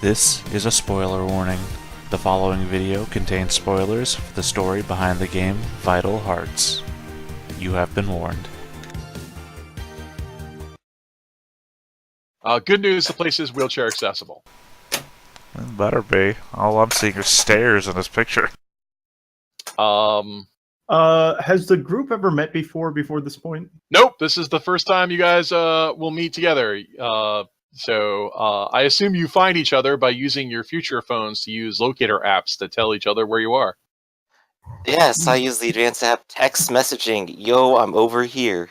This is a spoiler warning. The following video contains spoilers for the story behind the game Vital Hearts. You have been warned. Good news, the place is wheelchair accessible. It better be. All I'm seeing are stairs in this picture. Has the group ever met before this point? Nope, this is the first time you guys will meet together. So I assume you find each other by using your future phones to use locator apps to tell each other where you are. Yes, I use the advanced app text messaging. Yo, I'm over here.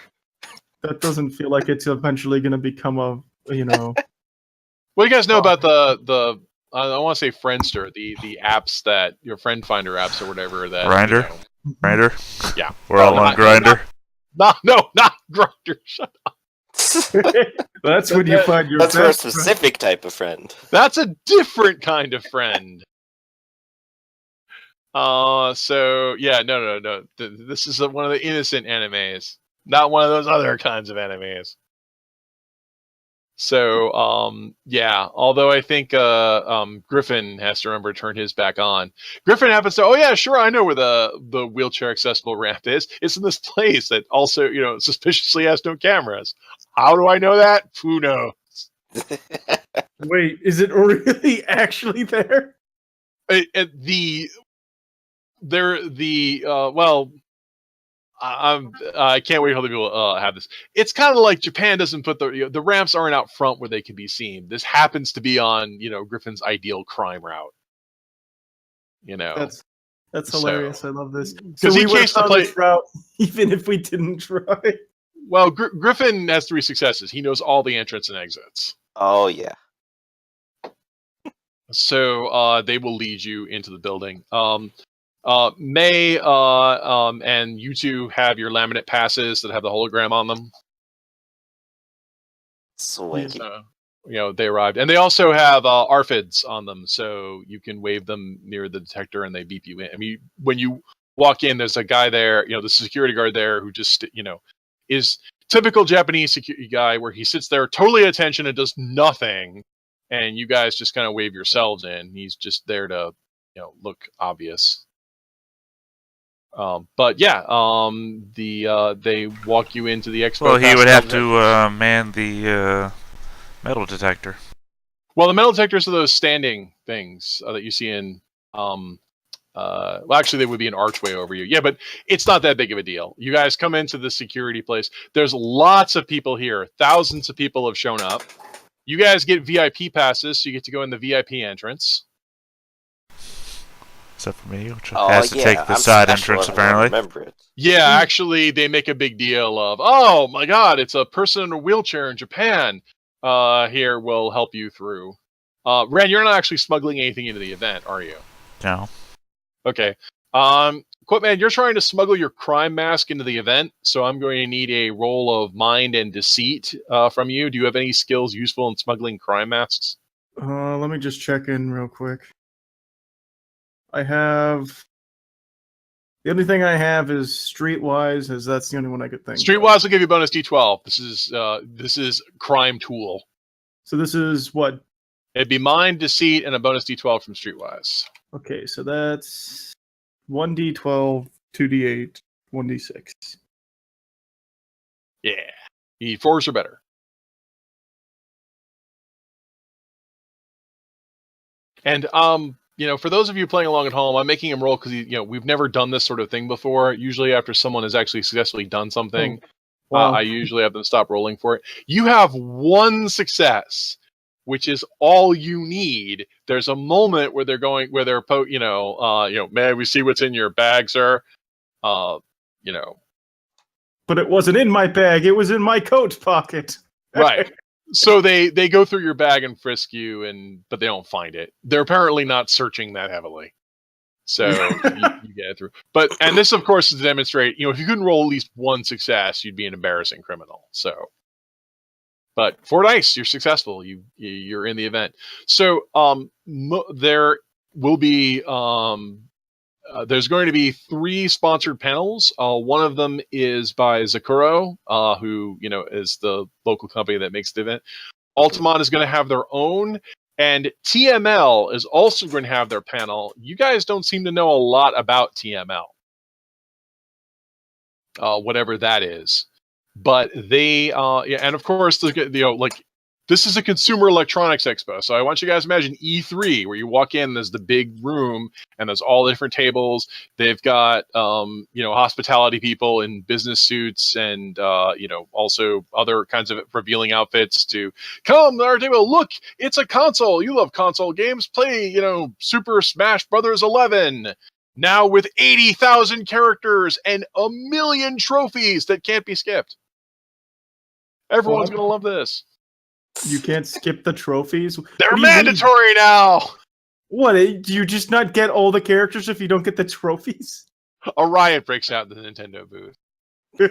That doesn't feel like it's eventually going to become a, What do you guys know about the I want to say Friendster, the apps that your friend finder apps or whatever that Grindr? Grindr? Yeah. We're all on Grindr. Not Grindr. Shut up. That's when you find your That's for a best specific type of friend. That's a different kind of friend. So yeah, no. This is one of the innocent animes, not one of those other kinds of animes. So yeah. Although I think Griffin has to remember to turn his back on. Griffin happens to. Oh yeah, sure. I know where the wheelchair accessible ramp is. It's in this place that also suspiciously has no cameras. How do I know that? Who knows? Wait, is it really actually there? I can't wait till the people have this. It's kind of like Japan doesn't put the ramps aren't out front where they can be seen. This happens to be on Griffin's ideal crime route. That's hilarious. I love this because he chased the place route even if we didn't try. Well, Griffin has 3 successes. He knows all the entrances and exits. Oh yeah. So they will lead you into the building. May and you two have your laminate passes that have the hologram on them. Swanky. They arrived, and they also have ARFIDs on them, so you can wave them near the detector, and they beep you in. I mean, when you walk in, there's a guy there, the security guard there who just, is typical Japanese security guy, where he sits there totally at attention and does nothing, and you guys just kind of wave yourselves in. He's just there to, look obvious. But yeah, they walk you into the expo. Well, he would have to man the metal detector. Well, the metal detectors are those standing things that you see in. Well, actually, they would be an archway over you. Yeah, but it's not that big of a deal. You guys come into the security place. There's lots of people here. Thousands of people have shown up. You guys get VIP passes, so you get to go in the VIP entrance. Except for me, which has to take the side entrance, apparently. Remember it. Yeah, actually, they make a big deal of, oh my god, it's a person in a wheelchair in Japan. Here, we'll help you through. Ren, you're not actually smuggling anything into the event, are you? No. Okay. Quitman, you're trying to smuggle your crime mask into the event, so I'm going to need a roll of mind and deceit from you. Do you have any skills useful in smuggling crime masks? Let me just check in real quick. The only thing I have is Streetwise, as that's the only one I could think. Streetwise will give you bonus D12. This is crime tool. So this is what? It'd be mind, deceit, and a bonus D12 from Streetwise. Okay, so that's 1D12, 2D8, 1D6. Yeah. E4s are better. And for those of you playing along at home, I'm making him roll because we've never done this sort of thing before. Usually, after someone has actually successfully done something, I usually have them stop rolling for it. You have 1 success, which is all you need. There's a moment where they're may we see what's in your bag, sir? But it wasn't in my bag. It was in my coat pocket. Right. So they go through your bag and frisk you, but they don't find it. They're apparently not searching that heavily. So you get it through. And this, of course, is to demonstrate, if you couldn't roll at least 1 success, you'd be an embarrassing criminal. So, but 4 dice, you're successful. You're in the event. So there will be there's going to be 3 sponsored panels. One of them is by Zakuro, who is the local company that makes the event. Altamont is going to have their own, And TML is also going to have their panel. You guys don't seem to know a lot about TML, whatever that is. But they, and of course, this is a consumer electronics expo. So I want you guys to imagine E3, where you walk in, there's the big room, and there's all the different tables. They've got, hospitality people in business suits and, also other kinds of revealing outfits to come to our table. Look, it's a console. You love console games. Play, Super Smash Brothers 11. Now with 80,000 characters and 1 million trophies that can't be skipped. Everyone's going to love this. You can't skip the trophies? They're mandatory now! What? Do you just not get all the characters if you don't get the trophies? A riot breaks out in the Nintendo booth. No,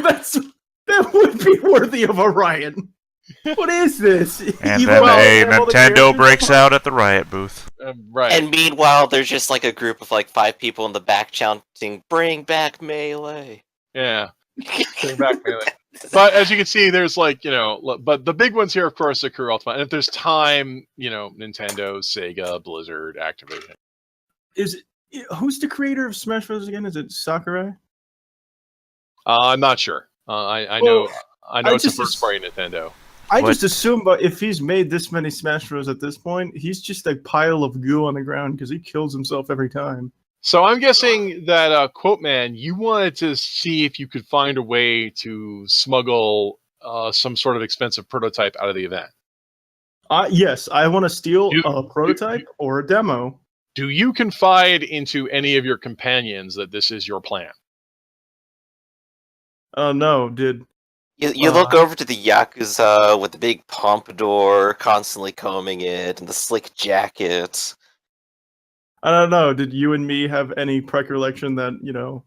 that would be worthy of a riot. What is this? And then a Nintendo breaks out at the riot booth. Right. And meanwhile, there's just like a group of like 5 people in the back chanting, "Bring back Melee." Yeah. Bring back Melee. But as you can see, there's but the big ones here, of course, occur Ultimate. And if there's time, Nintendo, Sega, Blizzard, Activision. Who's the creator of Smash Bros. Again? Is it Sakurai? I'm not sure. I know it's a first party Nintendo. I just assume, but if he's made this many Smash Bros. At this point, he's just a pile of goo on the ground because he kills himself every time. So I'm guessing that, Quote Man, you wanted to see if you could find a way to smuggle some sort of expensive prototype out of the event. Yes, I want to steal a prototype or a demo. Do you confide into any of your companions that this is your plan? No, You look over to the Yakuza with the big pompadour constantly combing it and the slick jacket. I don't know. Did you and me have any recollection that,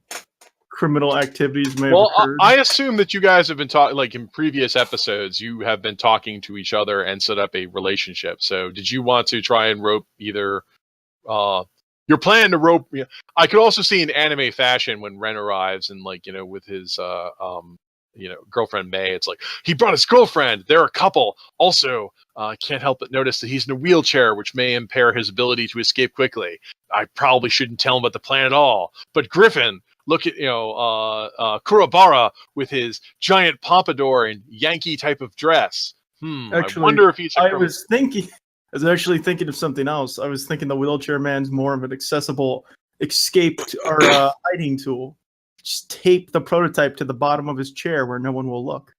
criminal activities may have occurred? I assume that you guys have been talking, like in previous episodes, you have been talking to each other and set up a relationship. So did you want to try and rope either your plan to rope? I could also see in anime fashion when Ren arrives and with his girlfriend May, it's like he brought his girlfriend. They're a couple. Also, can't help but notice that he's in a wheelchair, which may impair his ability to escape quickly. I probably shouldn't tell him about the plan at all. But Griffin, look at Kurabara with his giant pompadour and Yankee type of dress. Actually, I wonder if he's. I was actually thinking of something else. I was thinking the wheelchair man's more of an accessible escape or hiding tool. Just tape the prototype to the bottom of his chair where no one will look.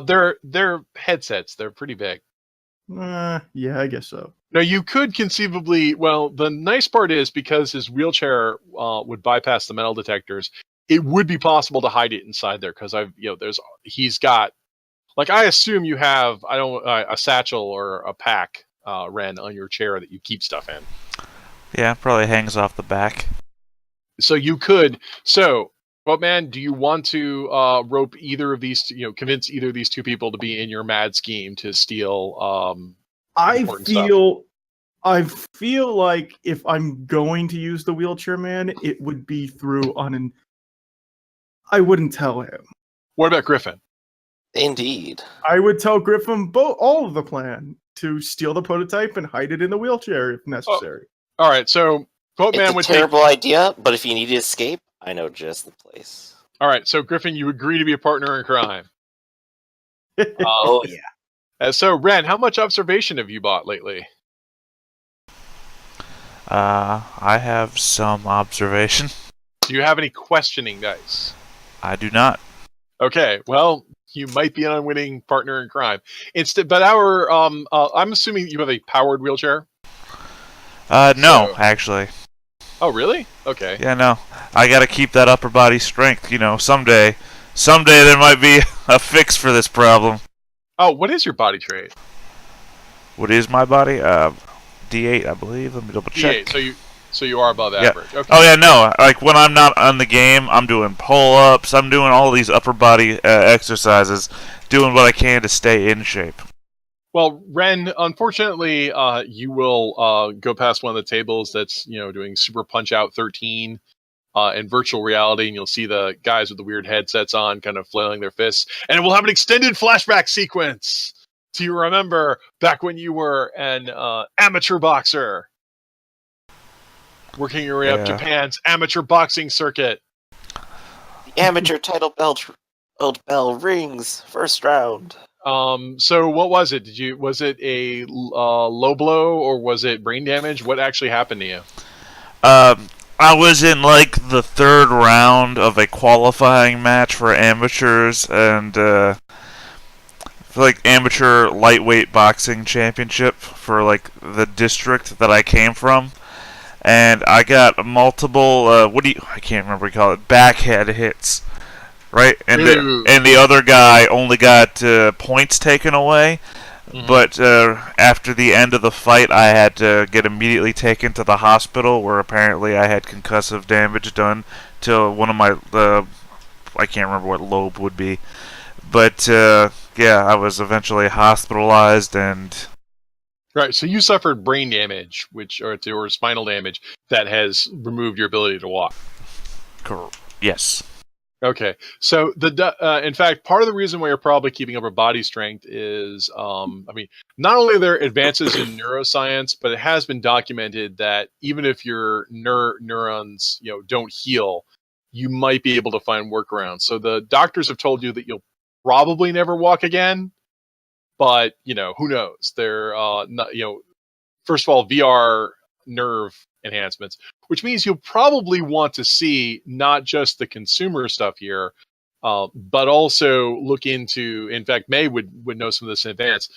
They're headsets. They're pretty big. Yeah, I guess so. Now, you could conceivably... Well, the nice part is, because his wheelchair would bypass the metal detectors, it would be possible to hide it inside there, because he's got... I assume you have, a satchel or a pack, Ren, on your chair that you keep stuff in. Yeah, probably hangs off the back. So you could... So, well, man, do you want to rope either of these, convince either of these two people to be in your mad scheme to steal I feel like if I'm going to use the wheelchair man, it would be through I wouldn't tell him. What about Griffin? Indeed. I would tell Griffin all of the plan to steal the prototype and hide it in the wheelchair if necessary. All right, so Quote Man It's a terrible idea, but if you need to escape, I know just the place. All right, so Griffin, you agree to be a partner in crime. Oh, yeah. So, Ren, how much observation have you bought lately? I have some observation. Do you have any questioning dice? I do not. Okay, well, you might be an unwitting partner in crime. But I'm assuming you have a powered wheelchair? No, actually. Oh, really? Okay. Yeah, no. I gotta keep that upper body strength, someday there might be a fix for this problem. Oh, what is your body trait? What is my body? D8, I believe. Let me double check. D8, so you are above average. Okay. Oh, yeah, no. When I'm not on the game, I'm doing pull-ups, I'm doing all these upper body exercises, doing what I can to stay in shape. Well, Ren, unfortunately, you will go past one of the tables that's, doing Super Punch-Out 13 in virtual reality, and you'll see the guys with the weird headsets on kind of flailing their fists, and it will have an extended flashback sequence Do you remember back when you were an amateur boxer? Working your way up Japan's amateur boxing circuit. The amateur title bell rings. First round. So what was it? Was it a low blow or was it brain damage? What actually happened to you? I was in like the third round of a qualifying match for amateurs and like amateur lightweight boxing championship for like the district that I came from, and I got multiple I can't remember what you call it, backhead hits, right? And the other guy only got points taken away. Mm-hmm. But after the end of the fight, I had to get immediately taken to the hospital, where apparently I had concussive damage done to one of my I can't remember what lobe would be, but yeah, I was eventually hospitalized and. Right, so you suffered brain damage, or spinal damage that has removed your ability to walk. Yes. Okay, so in fact, part of the reason why you're probably keeping up your body strength is, not only are there advances in neuroscience, but it has been documented that even if your neurons, don't heal, you might be able to find workarounds. So the doctors have told you that you'll probably never walk again, but who knows? They're first of all, VR nerve enhancements, which means you'll probably want to see not just the consumer stuff here, but also look into. In fact, May would know some of this in advance.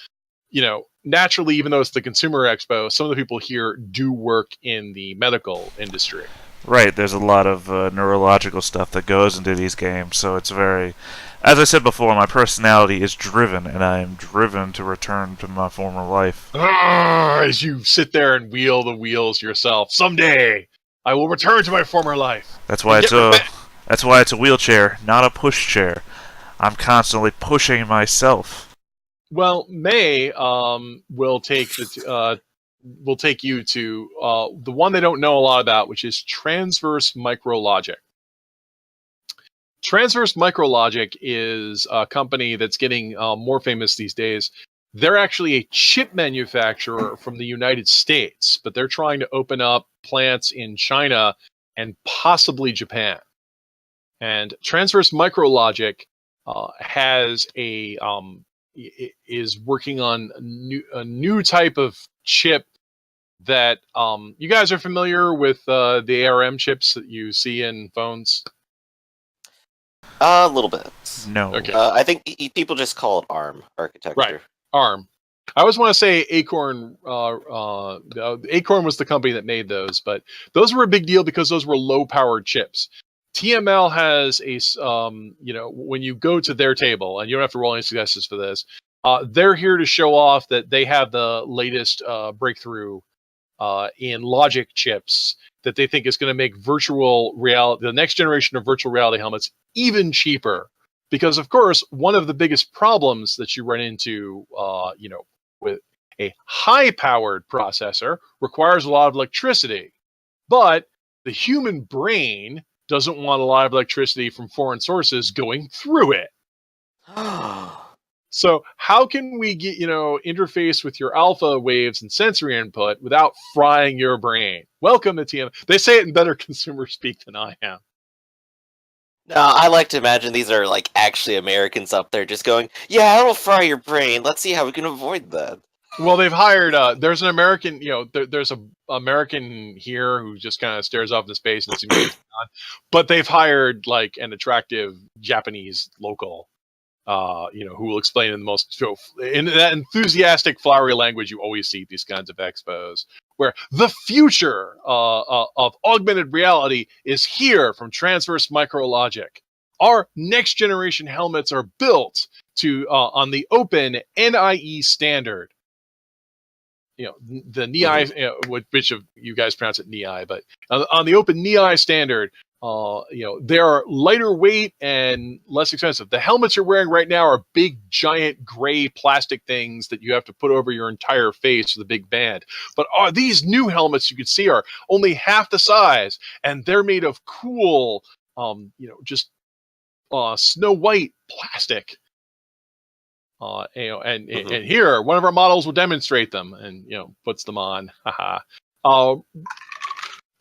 Naturally, even though it's the consumer expo, some of the people here do work in the medical industry. Right, there's a lot of neurological stuff that goes into these games, so it's very... As I said before, my personality is driven, and I am driven to return to my former life. As you sit there and wheel the wheels yourself, someday I will return to my former life. That's why it's a wheelchair, not a push chair. I'm constantly pushing myself. Well, May will take you to the one they don't know a lot about, which is transverse micrologic. Transverse Micrologic is a company that's getting more famous these days. They're actually a chip manufacturer from the United States, but they're trying to open up plants in China and possibly Japan. And Transverse Micrologic is working on a new type of chip that you guys are familiar with the ARM chips that you see in phones. A little bit. No. Okay. I think people just call it ARM architecture. Right. ARM. I always want to say Acorn. Acorn was the company that made those, but those were a big deal because those were low-powered chips. TML has when you go to their table, and you don't have to roll any successes for this, they're here to show off that they have the latest breakthrough in logic chips that they think is going to make virtual reality, the next generation of virtual reality helmets, even cheaper. Because, of course, one of the biggest problems that you run into, with a high-powered processor requires a lot of electricity. But the human brain doesn't want a lot of electricity from foreign sources going through it. So how can we get, interface with your alpha waves and sensory input without frying your brain? Welcome to TM. They say it in better consumer speak than I am. No, I like to imagine these are like actually Americans up there just going, yeah, it'll fry your brain. Let's see how we can avoid that. Well, they've hired, there's an American, there's an American here who just kind of stares off into space and seems to be on. But they've hired like an attractive Japanese local. Who will explain in the most in that enthusiastic, flowery language you always see at these kinds of expos, where the future of augmented reality is here from Transverse Micrologic. Our next generation helmets are built to on the open NIE standard. The NIE, which of you guys pronounce it NIE, but on the open NIE standard. They are lighter weight and less expensive. The helmets you're wearing right now are big, giant, gray plastic things that you have to put over your entire face with a big band. But these new helmets you can see are only half the size, and they're made of cool, just snow white plastic. And here one of our models will demonstrate them, and puts them on. Haha.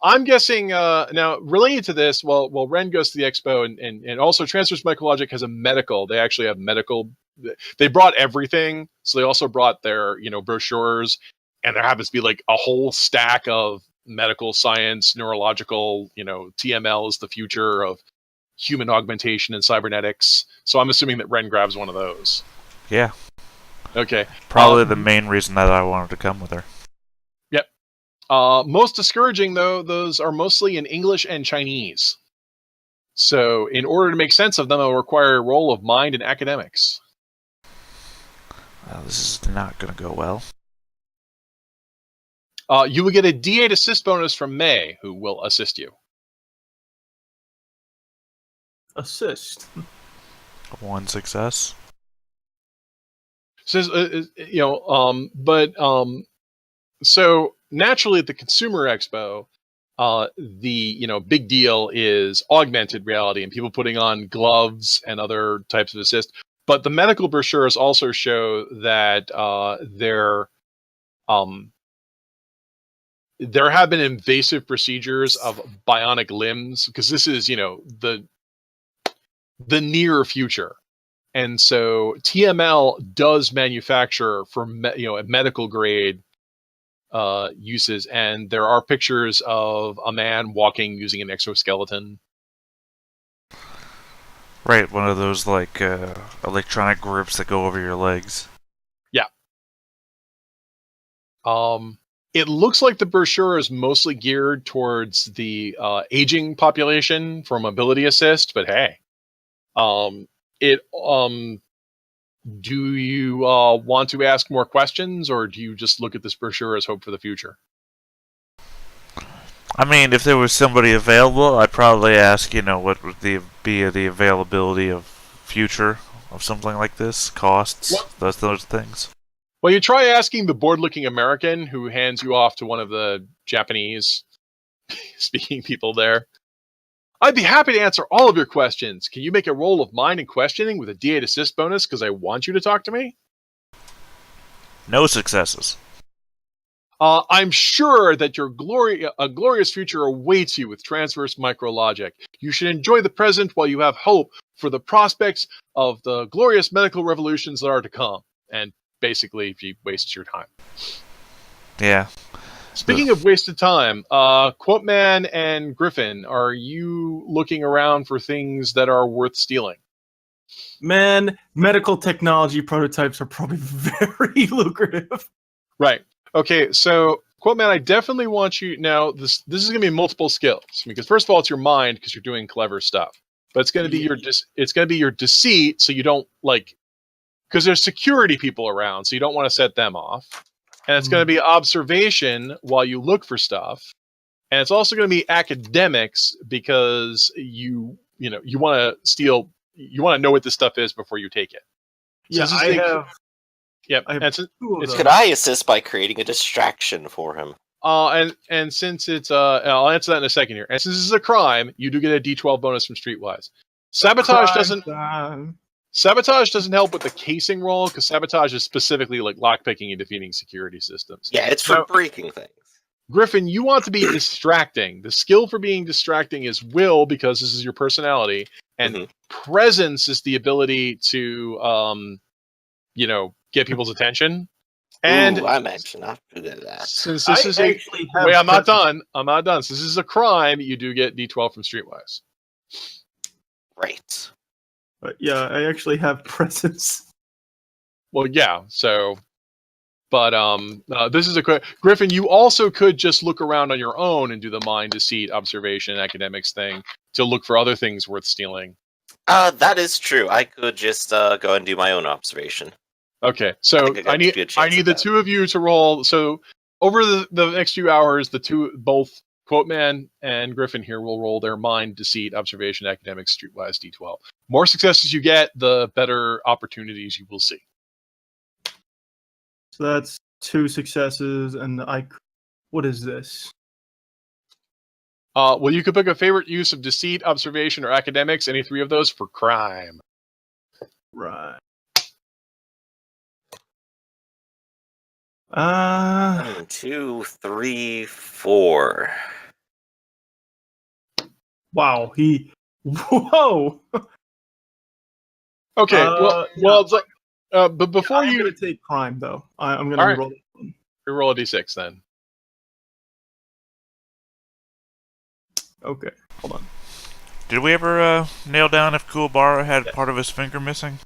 I'm guessing now related to this. Well, Ren goes to the expo and also Transverse Micrologic has a medical. They actually have medical. They brought everything, so they also brought their brochures, and there happens to be like a whole stack of medical science, neurological. TML is the future of human augmentation and cybernetics. So I'm assuming that Ren grabs one of those. Yeah. Okay. Probably the main reason that I wanted to come with her. Yep. Most discouraging, though, those are mostly in English and Chinese. So in order to make sense of them, it will require a role of mind and academics. This is not going to go well. You will get a D8 assist bonus from May, who will assist you. Assist. 1 success. Says, so naturally at the Consumer Expo, the big deal is augmented reality and people putting on gloves and other types of assist. But the medical brochures also show that there have been invasive procedures of bionic limbs, because this is the near future. And so TML does manufacture for medical grade uses, and there are pictures of a man walking using an exoskeleton. Right, one of those like electronic grips that go over your legs. Yeah. It looks like the brochure is mostly geared towards the aging population for mobility assist, but hey, do you want to ask more questions, or do you just look at this brochure as hope for the future? I mean, if there was somebody available, I'd probably ask, what would be the availability of future of something like this, costs, those things. Well, you try asking the bored-looking American who hands you off to one of the Japanese speaking people there. I'd be happy to answer all of your questions. Can you make a roll of mind in questioning with a D8 assist bonus because I want you to talk to me? No successes. I'm sure that a glorious future awaits you with Transverse Micrologic. You should enjoy the present while you have hope for the prospects of the glorious medical revolutions that are to come. And basically, if you waste your time. Yeah. Speaking of wasted time, Quoteman and Griffin, are you looking around for things that are worth stealing? Man, medical technology prototypes are probably very lucrative. Right. Okay, so Quoteman, I definitely want you now. This is going to be multiple skills, because first of all, it's your mind because you're doing clever stuff, but it's going to be your deceit, so you don't because there's security people around, so you don't want to set them off. And it's going to be observation while you look for stuff. And it's also going to be academics, because you want to steal, you want to know what this stuff is before you take it. So Yep. Could I assist by creating a distraction for him? And since it's I'll answer that in a second here. And since this is a crime, you do get a D12 bonus from Streetwise. Sabotage doesn't help with the casing roll, because sabotage is specifically like lockpicking and defeating security systems. Yeah, it's for breaking things. Griffin, you want to be distracting. The skill for being distracting is will, because this is your personality, and presence is the ability to get people's attention. And I'm actually not good at that. Since this is I'm not done. Since this is a crime, you do get D12 from Streetwise. Right. But yeah, I actually have presence. Well, yeah. So, but this is a quick Griffin. You also could just look around on your own and do the mind, deceit, observation, academics thing to look for other things worth stealing. That is true. I could just go and do my own observation. Okay, so I need the two of you to roll. So over the next few hours, both Quoteman and Griffin here will roll their mind, deceit, observation, academics, streetwise D12. More successes you get, the better opportunities you will see. So that's 2 successes, and what is this? Well, you could pick a favorite use of deceit, observation, or academics. Any 3 of those for crime. Right. 1, 2, 3, 4. Wow. Whoa. Okay, well, Yeah. it's like, but before I'm you gonna take crime though. I'm gonna All right. reroll this one. roll a d6, then. Okay, hold on. Did we ever nail down if Kuwabara had part of his finger missing?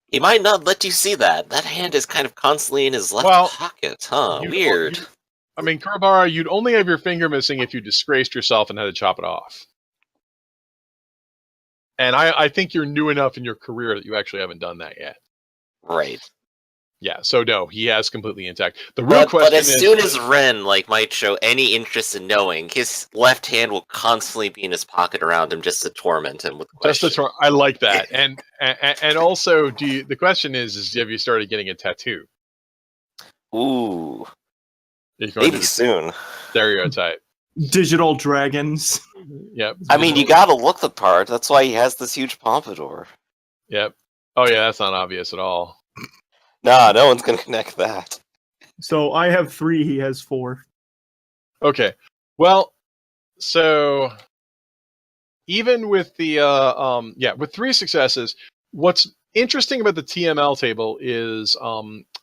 He might not let you see that. That hand is kind of constantly in his left Well, pocket, huh? you'd- Weird. I mean, Kurabara, you'd only have your finger missing if you disgraced yourself and had to chop it off. And I think you're new enough in your career that you actually haven't done that yet. Right. Yeah, so no, he has completely intact. The real But question as is, soon as Ren might show any interest in knowing, his left hand will constantly be in his pocket around him just to torment him with questions. I like that, and also, the question is have you started getting a tattoo? Ooh, You're going maybe to soon. stereotype. Digital dragons. Yep. I mean, you gotta look the part. That's why he has this huge pompadour. Yep. Oh yeah, that's not obvious at all. Nah, no one's gonna connect that. So I have 3. He has 4. Okay. Well, so even with the with 3 successes, what's interesting about the TML table is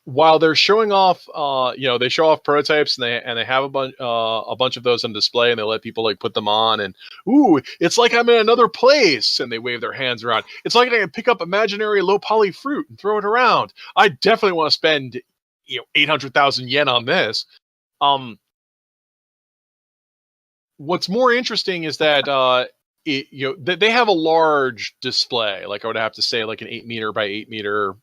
while they're showing off they show off prototypes and they have a bunch of those on display, and they let people like put them on, and ooh, it's like I'm in another place, and they wave their hands around. It's like I can pick up imaginary low poly fruit and throw it around. I definitely want to spend 800,000 yen on this. What's more interesting is that they have a large display. Like I would have to say, like an 8-meter by 8-meter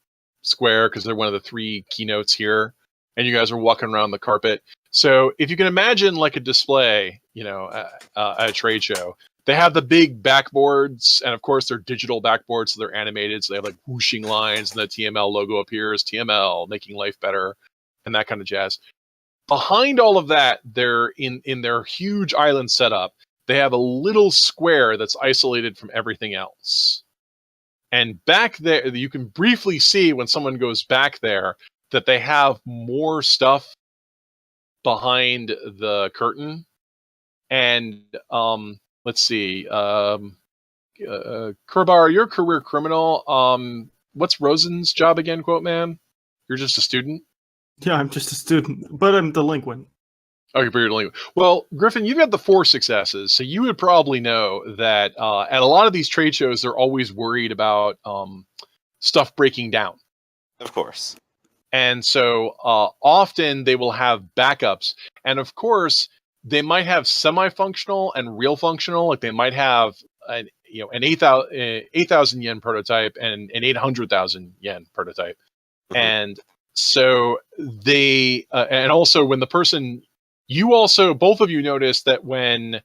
square, because they're one of the 3 keynotes here, and you guys are walking around the carpet. So if you can imagine like a display, at a trade show, they have the big backboards, and of course they're digital backboards, so they're animated. So they have like whooshing lines, and the TML logo appears, TML, making life better, and that kind of jazz. Behind all of that, they're in their huge island setup. They have a little square that's isolated from everything else. And back there, you can briefly see when someone goes back there that they have more stuff behind the curtain. And let's see, Kurbar, you're a career criminal. What's Rosen's job again, quote man? You're just a student? Yeah, I'm just a student, but I'm delinquent. Okay, but you're delinquent. Well, Griffin, you've got the 4 successes, so you would probably know that at a lot of these trade shows, they're always worried about stuff breaking down. Of course. And so often they will have backups. And of course, they might have semi-functional and real functional. Like they might have an 8,000 yen prototype and an 800,000 yen prototype. Mm-hmm. And so they, and also when the person, both of you notice that when,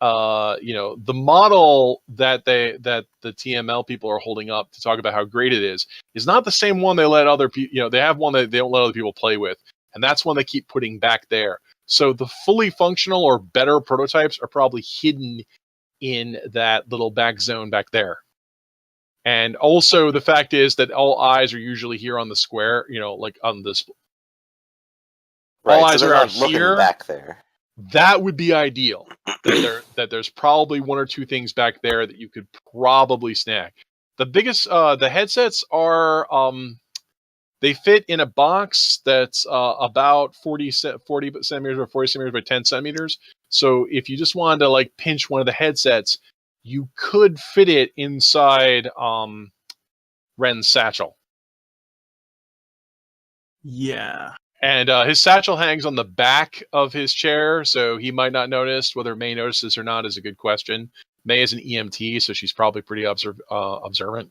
the model that the TML people are holding up to talk about how great it is not the same one they let other people, they have one that they don't let other people play with. And that's one they keep putting back there. So the fully functional or better prototypes are probably hidden in that little back zone back there. And also the fact is that all eyes are usually here on the square, like on this. Right, all so eyes they're are not looking here. back there. That would be ideal. that there's probably 1 or 2 things back there that you could probably snag. The biggest, the headsets are, they fit in a box that's about 40 centimeters or 40 centimeters by 10 centimeters. So if you just wanted to like pinch one of the headsets, you could fit it inside Ren's satchel. Yeah. And his satchel hangs on the back of his chair, so he might not notice. Whether May notices or not is a good question. May is an EMT, so she's probably pretty observant.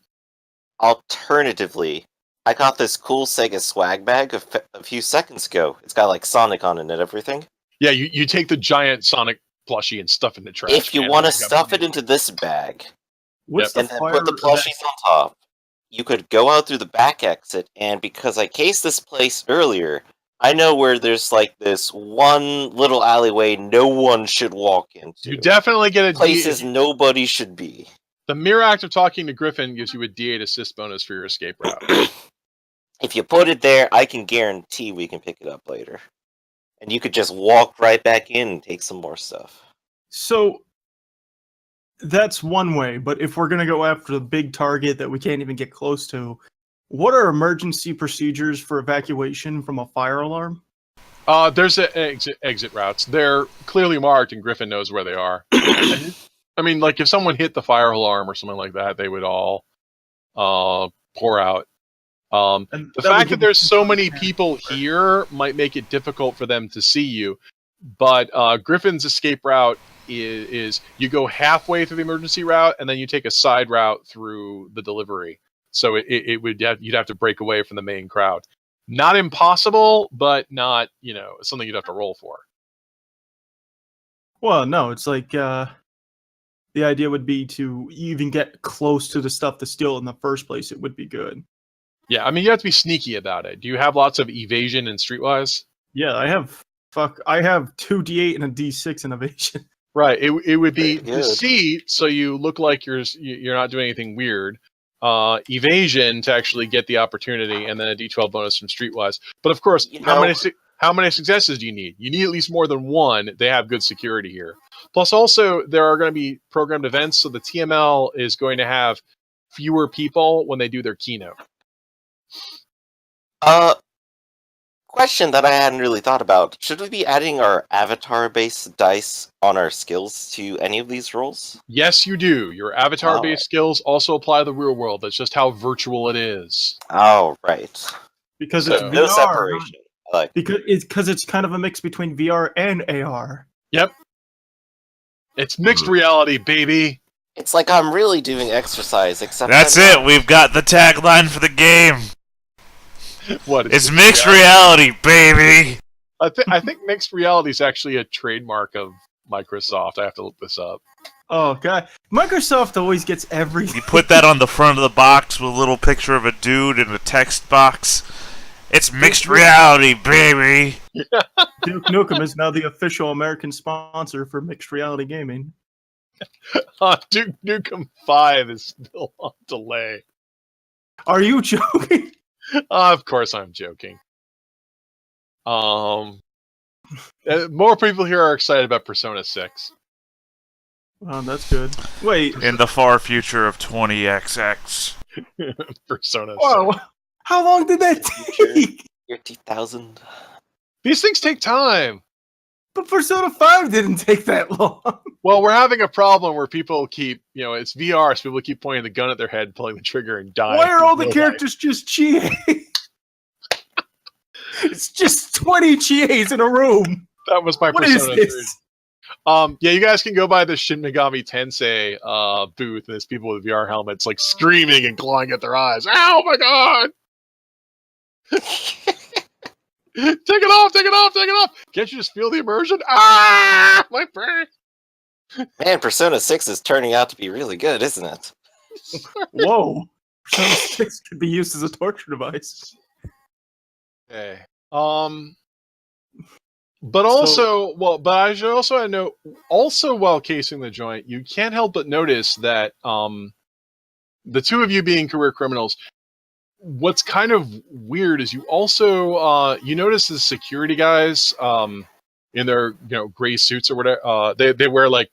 Alternatively, I got this cool Sega swag bag a few seconds ago. It's got like Sonic on it and everything. Yeah, you take the giant Sonic plushie and stuff in the trash. If you want to stuff it into this bag, and then put the plushies on top, you could go out through the back exit, and because I cased this place earlier, I know where there's like this one little alleyway no one should walk into. You definitely get a places nobody should be. The mere act of talking to Griffin gives you a D8 assist bonus for your escape route. If you put it there, I can guarantee we can pick it up later. And you could just walk right back in and take some more stuff. So that's one way, but if we're going to go after the big target that we can't even get close to, what are emergency procedures for evacuation from a fire alarm? There's exit routes. They're clearly marked, and Griffin knows where they are. I mean, like if someone hit the fire alarm or something like that, they would all pour out. The fact that there's so many people here might make it difficult for them to see you. But Griffin's escape route is you go halfway through the emergency route, and then you take a side route through the delivery. So you'd have to break away from the main crowd. Not impossible, but not something you'd have to roll for. Well, no, it's like the idea would be to even get close to the stuff to steal in the first place. It would be good. Yeah, I mean, you have to be sneaky about it. Do you have lots of evasion in Streetwise? Yeah, I have 2d8 and a d6 in evasion. Right. It would be deceit, so you look like you're not doing anything weird. Evasion to actually get the opportunity, and then a d12 bonus from Streetwise. But of course, how many successes do you need? You need at least more than one. They have good security here. Plus, also there are going to be programmed events, so the TML is going to have fewer people when they do their keynote. Question that I hadn't really thought about. Should we be adding our avatar-based dice on our skills to any of these rolls? Yes, you do. Your avatar-based skills also apply to the real world. That's just how virtual it is. Oh, right. Because it's no VR. separation. Because it's kind of a mix between VR and AR. Yep. It's mixed reality, baby. It's like I'm really doing exercise, except That's it. We've got the tagline for the game. What? It's mixed reality, baby. I think mixed reality is actually a trademark of Microsoft. I have to look this up. Oh god, Microsoft always gets everything. You put that on the front of the box with a little picture of a dude in a text box. It's mixed reality, baby. Duke Nukem is now the official American sponsor for mixed reality gaming. Duke Nukem 5 is still on delay. Are you joking? Of course I'm joking. More people here are excited about Persona 6. Oh, that's good. Wait. In the far future of 20XX. Persona 6. Whoa. How long did that take? Year 2000. These things take time. But Persona 5 didn't take that long. Well, we're having a problem where people keep, it's VR, so people keep pointing the gun at their head, pulling the trigger, and dying. Why are all the characters just GA? It's just 20 GAs in a room. That was my What Persona is this? 3. Yeah, you guys can go by the Shin Megami Tensei booth, and there's people with VR helmets, like, screaming and clawing at their eyes. Ow, my God! Take it off, take it off, take it off! Can't you just feel the immersion? Ah! My brain! Man, Persona 6 is turning out to be really good, isn't it? Whoa. Persona 6 could be used as a torture device. Okay. But also, but I should also note, also while casing the joint, you can't help but notice that the two of you being career criminals, what's kind of weird is you also you notice the security guys in their gray suits or whatever, they wear like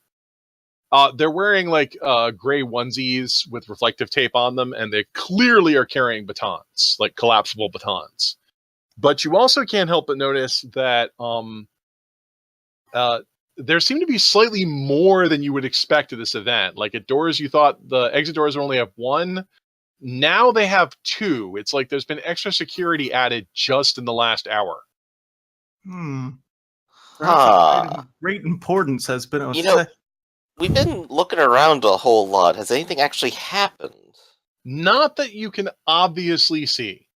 they're wearing like gray onesies with reflective tape on them, and they clearly are carrying batons, like collapsible batons. But you also can't help but notice that there seem to be slightly more than you would expect at this event. Like at doors, you thought the exit doors would only have one. Now they have two. It's like there's been extra security added just in the last hour. Great importance has been. We've been looking around a whole lot. Has anything actually happened? Not that you can obviously see.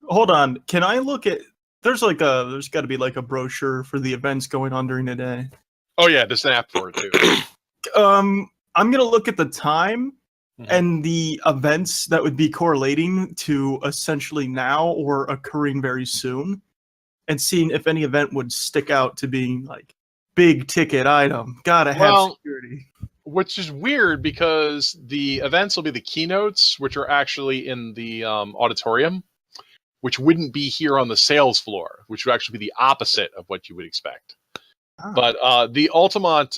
Hold on. Can I look at? There's got to be like a brochure for the events going on during the day. Oh yeah, there's an app for it too. I'm gonna look at the time and the events that would be correlating to essentially now or occurring very soon, and seeing if any event would stick out to being like big ticket item. Gotta have security. which is weird because the events will be the keynotes, which are actually in the auditorium, which wouldn't be here on the sales floor, which would actually be the opposite of what you would expect. Oh. But the Ultimate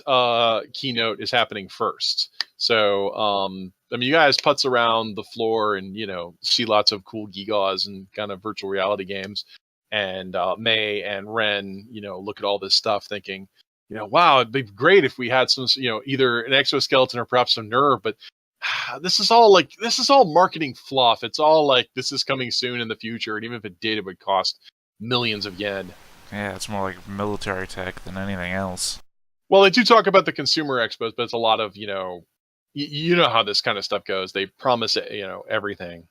keynote is happening first. So, I mean, you guys putz around the floor and, see lots of cool gigas and kind of virtual reality games. And May and Ren, look at all this stuff thinking, wow, it'd be great if we had some, either an exoskeleton or perhaps some nerve. But this is all marketing fluff. It's all like, this is coming soon in the future. And even if it did, it would cost millions of yen. Yeah, it's more like military tech than anything else. Well, they do talk about the consumer expos, but it's a lot of, you know how this kind of stuff goes. They promise it, everything.